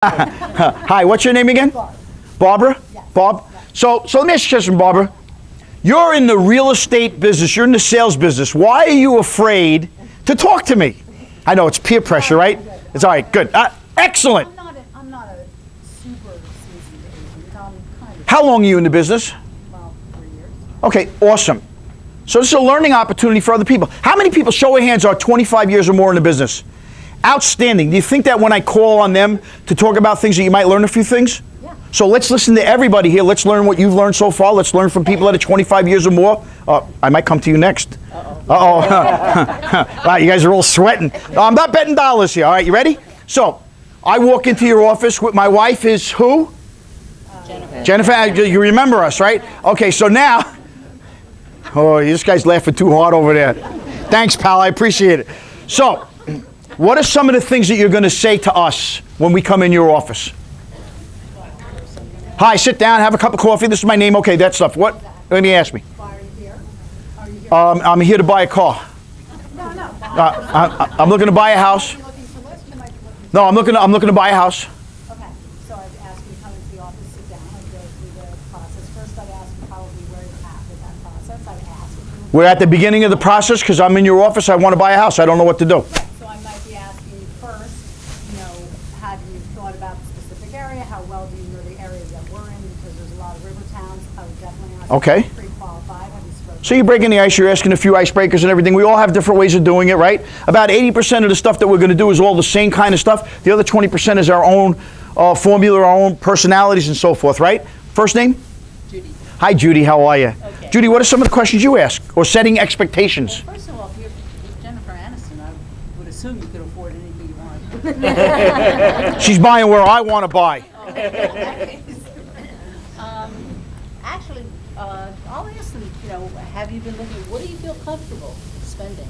Hi, what's your name again? Barbara? Yes. Bob? So let me ask you a question, Barbara. You're in the real estate business. You're in the sales business. Why are you afraid to talk to me? I know it's peer pressure, right? It's all right. Good. Excellent. I'm not a super seasoned agent. I'm kind of, How long are you in the business? well, 3 years. Okay, awesome. So this is a learning opportunity for other people. How many people, show of hands, are 25 years or more in the business? Outstanding. Do you think that when I call on them to talk about things that you might learn a few things? Yeah. So let's listen to everybody here. Let's learn what you've learned so far. Let's learn from people that are 25 years or more. I might come to you next. Uh-oh. Wow, you guys are all sweating. I'm not betting dollars here. All right, you ready? So I walk into your office with my wife is who? Jennifer. Jennifer, you remember us, right? Okay, so now, oh, this guy's laughing too hard over there. Thanks, pal, I appreciate it. So, what are some of the things that you're going to say to us when we come in your office? Hi, sit down, have a cup of coffee. This is my name. Okay, that stuff. What? Let me ask me. Why are you here? Are you here? I'm here to buy a car. No. I'm looking to buy a house. Are you looking to list? You might be looking No, I'm looking to buy a house. Okay, so I've asked you to come into the office, sit down, and go through the process. First, I've asked you probably where you're at with that process. I've asked if you We're at the beginning of the process because I'm in your office. I want to buy a house. I don't know what to do. Right, so I might be asking you first, have you thought about the specific area? How well do you know the areas that we're in? Because there's a lot of river towns. I would definitely ask Okay. you if you're pre-qualified. Have you spoken? So you're breaking the ice, you're asking a few icebreakers and everything. We all have different ways of doing it, right? About 80% of the stuff that we're going to do is all the same kind of stuff. The other 20% is our own formula, our own personalities and so forth, right? First name? Judy. Hi, Judy. How are you? Okay. Judy, what are some of the questions you ask? Or setting expectations? Well, first of all, if you're with Jennifer Aniston, I would assume you could afford anything you want. She's buying where I want to buy. Actually, I'll ask them, have you been looking, what do you feel comfortable spending?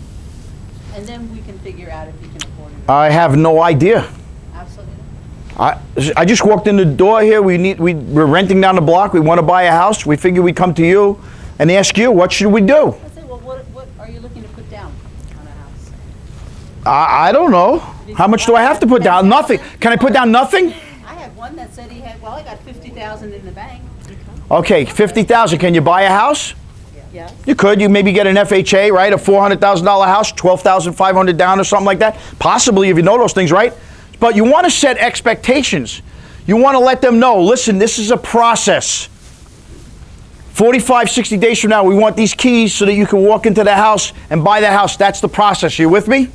And then we can figure out if you can afford it. I have no idea. Absolutely. I just walked in the door here. We're renting down the block. We want to buy a house. We figured we'd come to you and ask you, what should we do? I said, well, what are you looking to put down on a house? I don't know. How much do I have to put down? Nothing. Can I put down nothing? I had one that said I got $50,000 in the bank. Okay, $50,000. Can you buy a house? Yes. You could. You maybe get an FHA, right? A $400,000 house, $12,500 down or something like that. Possibly, if you know those things, right? But you want to set expectations. You want to let them know, listen, this is a process. 45, 60 days from now, we want these keys so that you can walk into the house and buy the house. That's the process. You with me?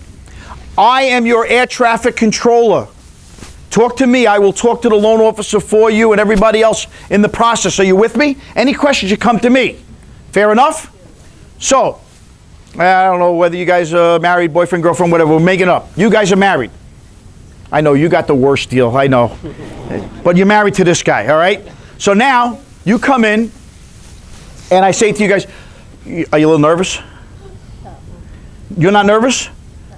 I am your air traffic controller. Talk to me. I will talk to the loan officer for you and everybody else in the process. Are you with me? Any questions, you come to me. Fair enough? So, I don't know whether you guys are married, boyfriend, girlfriend, whatever. We're making up. You guys are married. I know, you got the worst deal. I know. But you're married to this guy, all right? So now, you come in, and I say to you guys, are you a little nervous? You're not nervous?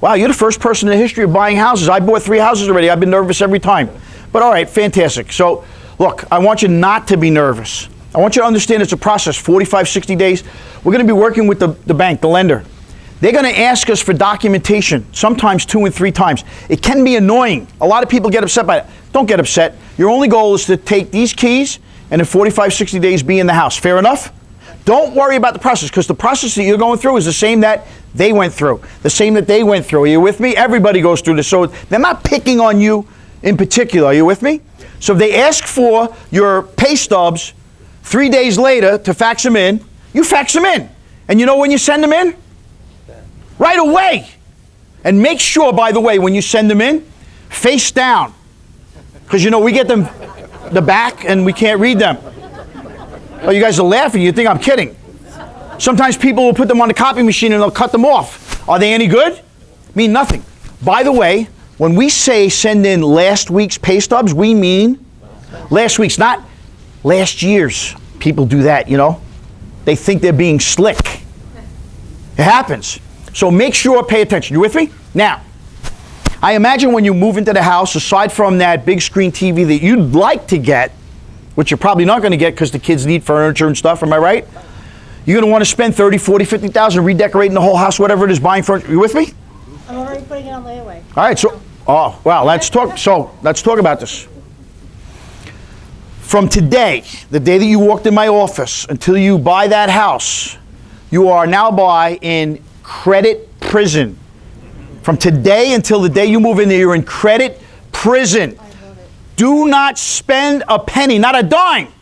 Wow, you're the first person in the history of buying houses. I bought 3 houses already. I've been nervous every time. But all right, fantastic. So, look, I want you not to be nervous. I want you to understand it's a process, 45, 60 days. We're going to be working with the bank, the lender. They're going to ask us for documentation, sometimes 2 and 3 times. It can be annoying. A lot of people get upset by it. Don't get upset. Your only goal is to take these keys and in 45, 60 days be in the house. Fair enough? Don't worry about the process, because the process that you're going through is the same that they went through, the same that they went through. Are you with me? Everybody goes through this. So they're not picking on you in particular. Are you with me? So if they ask for your pay stubs 3 days later to fax them in, you fax them in. And you know when you send them in? Right away. And make sure, by the way, when you send them in, face down. Because we get them the back and we can't read them. Oh, you guys are laughing. You think I'm kidding. Sometimes people will put them on the copy machine and they'll cut them off. Are they any good? Mean nothing. By the way, when we say send in last week's pay stubs, we mean last week's, not last year's. People do that, They think they're being slick. It happens. So make sure, pay attention. You with me? Now, I imagine when you move into the house, aside from that big screen TV that you'd like to get, which you're probably not going to get because the kids need furniture and stuff, am I right? You're going to want to spend 30, 40, 50,000 redecorating the whole house, whatever it is, buying furniture. You with me? I'm already putting it on layaway. All right, so, oh, well, let's talk about this. From today, the day that you walked in my office, until you buy that house, you are now in credit prison. From today until the day you move in there, you're in credit prison. Do not spend a penny, not a dime,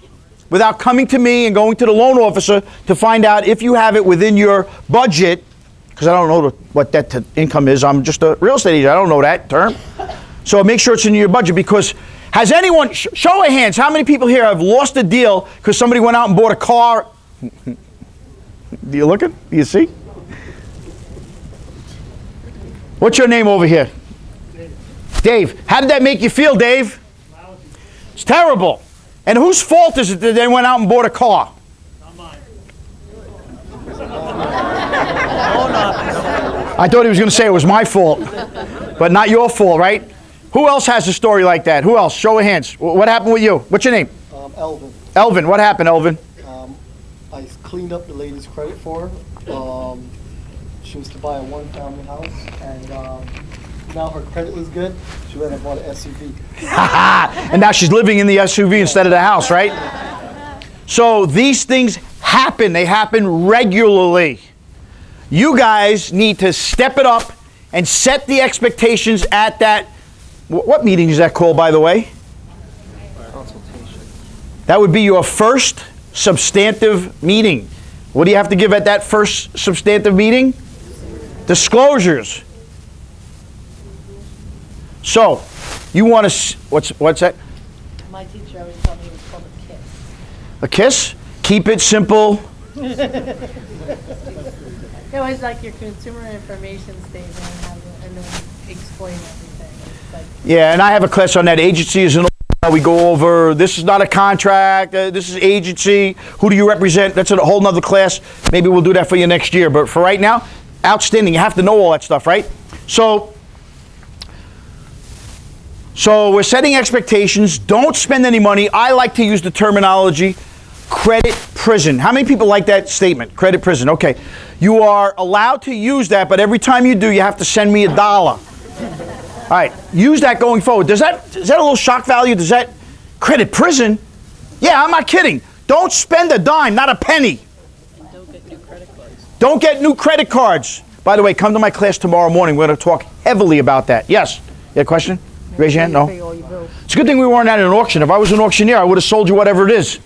without coming to me and going to the loan officer to find out if you have it within your budget, because I don't know what debt to income is. I'm just a real estate agent. I don't know that term. So make sure it's in your budget, because has anyone, show of hands, how many people here have lost a deal because somebody went out and bought a car? Do you looking? Do you see? What's your name over here? Dave. How did that make you feel, Dave? It's terrible. And whose fault is it that they went out and bought a car? Not mine. I thought he was going to say it was my fault, but not your fault, right? Who else has a story like that? Who else? Show of hands. What happened with you? What's your name? Elvin. Elvin. What happened, Elvin? I cleaned up the lady's credit for her. She was to buy a one-family house, and now her credit was good. She went and bought an SUV. And now she's living in the SUV instead of the house, right? So these things happen. They happen regularly. You guys need to step it up and set the expectations at that. What meeting is that called, by the way? Consultation. That would be your first substantive meeting. What do you have to give at that first substantive meeting? Disclosures. So, you want to, what's that? My teacher always told me it was called a kiss. A kiss? Keep it simple. It was like your consumer information statement and then explain everything. It's like, Yeah, and I have a class on that. Agency is an. We go over, this is not a contract, this is agency. Who do you represent? That's a whole nother class. Maybe we'll do that for you next year. But for right now, outstanding. You have to know all that stuff, right? So we're setting expectations. Don't spend any money. I like to use the terminology credit prison. How many people like that statement? Credit prison. Okay. You are allowed to use that, but every time you do, you have to send me $1. All right. Use that going forward. Is that a little shock value? Does that credit prison? Yeah, I'm not kidding. Don't spend a dime, not a penny. And don't get new credit cards. Don't get new credit cards. By the way, come to my class tomorrow morning. We're going to talk heavily about that. Yes? You have a question? Raise your hand. No? It's a good thing we weren't at an auction. If I was an auctioneer, I would have sold you whatever it is.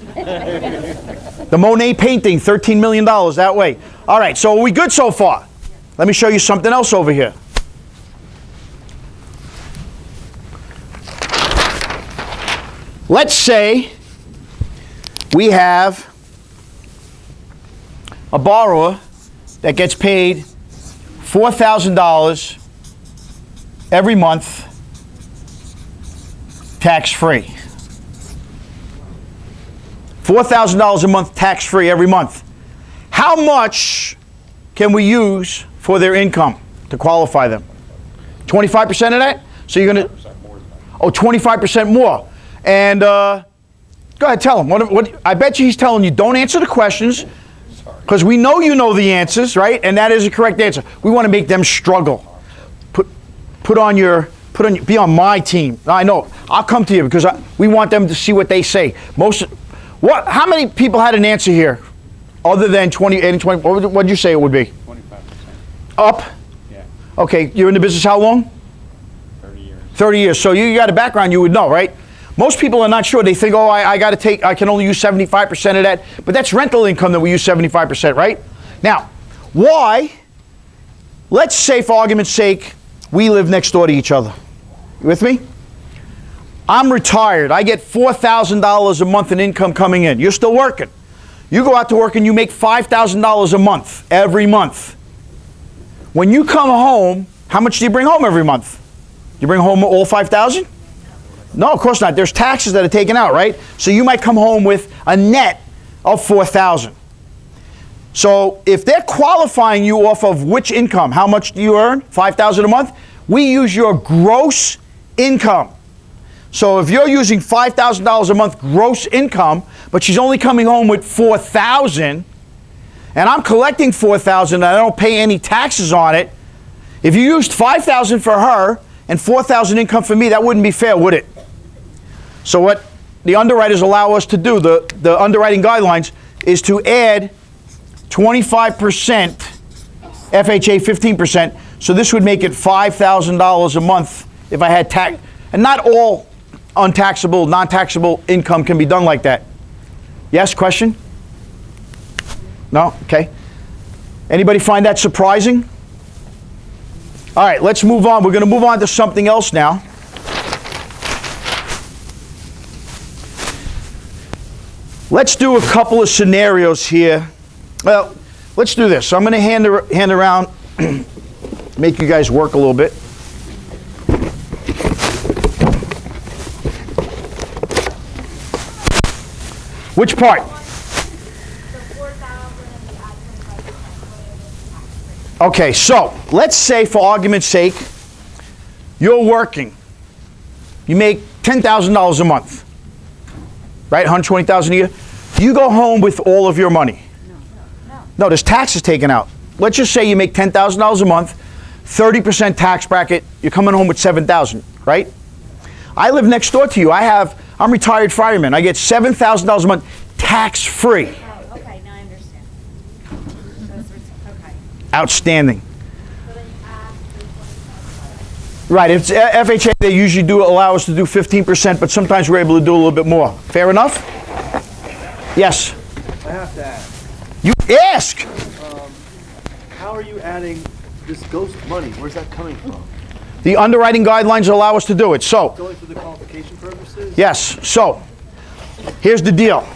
The Monet painting, $13 million that way. All right, so are we good so far? Let me show you something else over here. Let's say we have a borrower that gets paid $4,000 every month tax-free. $4,000 a month tax-free every month. How much can we use for their income to qualify them? 25% of that? So you're going to... Oh, 25% more. And go ahead, tell him. What, I bet you he's telling you, don't answer the questions, because we know you know the answers, right? And that is a correct answer. We want to make them struggle. Be on my team. I know. I'll come to you because we want them to see what they say. How many people had an answer here, other than 20, 80, 20? What would you say it would be? 25%. Up? Yeah. Okay. You're in the business how long? 30 years. 30 years. So you got a background, you would know, right? Most people are not sure. They think, oh, I can only use 75% of that. But that's rental income that we use 75%, right? Now, why? Let's say, for argument's sake, we live next door to each other. You with me? I'm retired. I get $4,000 a month in income coming in. You're still working. You go out to work and you make $5,000 a month, every month. When you come home, how much do you bring home every month? You bring home all $5,000? No, of course not. There's taxes that are taken out, right? So you might come home with a net of $4,000. So if they're qualifying you off of which income, how much do you earn? $5,000 a month? We use your gross income. So if you're using $5,000 a month gross income, but she's only coming home with $4,000, and I'm collecting $4,000 and I don't pay any taxes on it, if you used $5,000 for her and $4,000 income for me, that wouldn't be fair, would it? So what the underwriters allow us to do, the underwriting guidelines, is to add 25%, FHA 15%, so this would make it $5,000 a month if I had tax, and not all untaxable, non-taxable income can be done like that. Yes, question? No? Okay. Anybody find that surprising? All right, let's move on. We're going to move on to something else now. Let's do a couple of scenarios here. Well, let's do this. So I'm going to hand around, make you guys work a little bit. Which part? Okay, so let's say, for argument's sake, you're working. You make $10,000 a month, right? $120,000 a year. You go home with all of your money. No, there's taxes taken out. Let's just say you make $10,000 a month, 30% tax bracket. You're coming home with $7,000, right? I live next door to you. I'm retired fireman. I get $7,000 a month tax-free. Oh, okay, now I understand. Okay. Outstanding. So then you add the 25. Right, if it's FHA, they usually do allow us to do 15%, but sometimes we're able to do a little bit more. Fair enough? Yes? I have to ask, You ask! how are you adding this ghost money? Where's that coming from? The underwriting guidelines allow us to do it. So, It's only for the qualification purposes? yes, so, here's the deal.